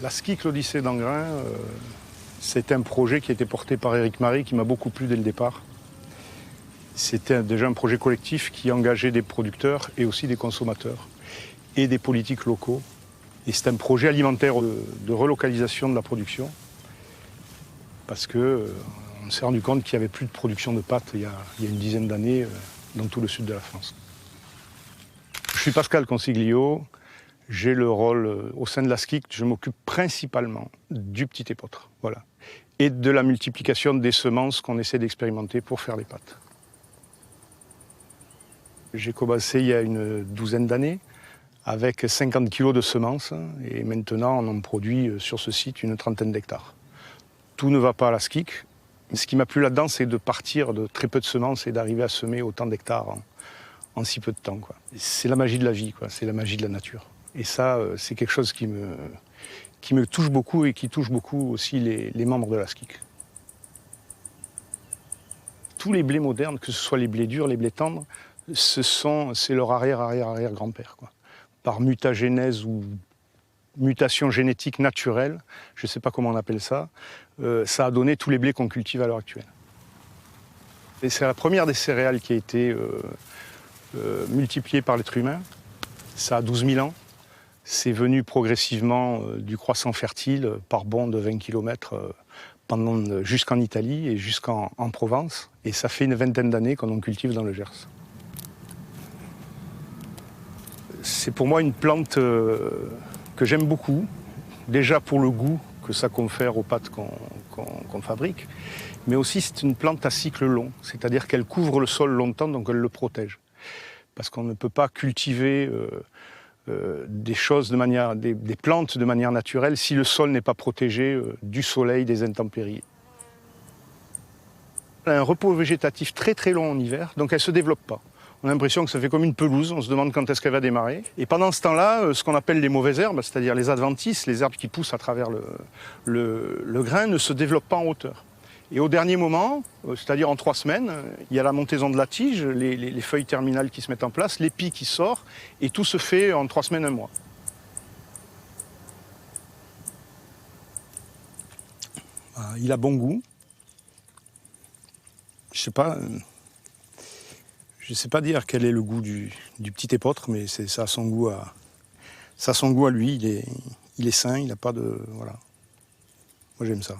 La SCIC l'Odyssée d'Angrain, c'est un projet qui a été porté par Éric Marie, qui m'a beaucoup plu dès le départ. C'était déjà un projet collectif qui engageait des producteurs et aussi des consommateurs et des politiques locaux. Et c'est un projet alimentaire de relocalisation de la production parce qu'on s'est rendu compte qu'il n'y avait plus de production de pâtes il y a une dizaine d'années dans tout le sud de la France. Je suis Pascal Consiglio, j'ai le rôle au sein de la SCIC, je m'occupe principalement du petit épeautre, voilà, et de la multiplication des semences qu'on essaie d'expérimenter pour faire les pâtes. J'ai commencé il y a une douzaine d'années avec 50 kg de semences et maintenant on en produit sur ce site une trentaine d'hectares. Tout ne va pas à la SCIC. Ce qui m'a plu là-dedans, c'est de partir de très peu de semences et d'arriver à semer autant d'hectares en si peu de temps, quoi. C'est la magie de la vie, quoi. C'est la magie de la nature. Et ça, c'est quelque chose qui me touche beaucoup et qui touche beaucoup aussi les membres de la SCIC. Tous les blés modernes, que ce soit les blés durs, les blés tendres, c'est leur arrière-grand-père, quoi. Par mutagénèse ou mutation génétique naturelle, je ne sais pas comment on appelle ça, ça a donné tous les blés qu'on cultive à l'heure actuelle. Et c'est la première des céréales qui a été multipliée par l'être humain. Ça a 12 000 ans. C'est venu progressivement du croissant fertile par bond de 20 km jusqu'en Italie et jusqu'en Provence. Et ça fait une vingtaine d'années qu'on en cultive dans le Gers. C'est pour moi une plante que j'aime beaucoup, déjà pour le goût que ça confère aux pâtes qu'on fabrique, mais aussi c'est une plante à cycle long, c'est-à-dire qu'elle couvre le sol longtemps, donc elle le protège. Parce qu'on ne peut pas cultiver des plantes de manière naturelle si le sol n'est pas protégé du soleil, des intempéries. Elle a un repos végétatif très très long en hiver, donc elle ne se développe pas. On a l'impression que ça fait comme une pelouse, on se demande quand est-ce qu'elle va démarrer. Et pendant ce temps-là, ce qu'on appelle les mauvaises herbes, c'est-à-dire les adventices, les herbes qui poussent à travers le grain, ne se développent pas en hauteur. Et au dernier moment, c'est-à-dire en 3 semaines, il y a la montaison de la tige, les feuilles terminales qui se mettent en place, l'épi qui sort, et tout se fait en 3 semaines, 1 mois. Il a bon goût. Je ne sais pas dire quel est le goût du petit épeautre, mais ça a son goût à lui. Il est sain, il n'a pas de... Voilà. Moi, j'aime ça.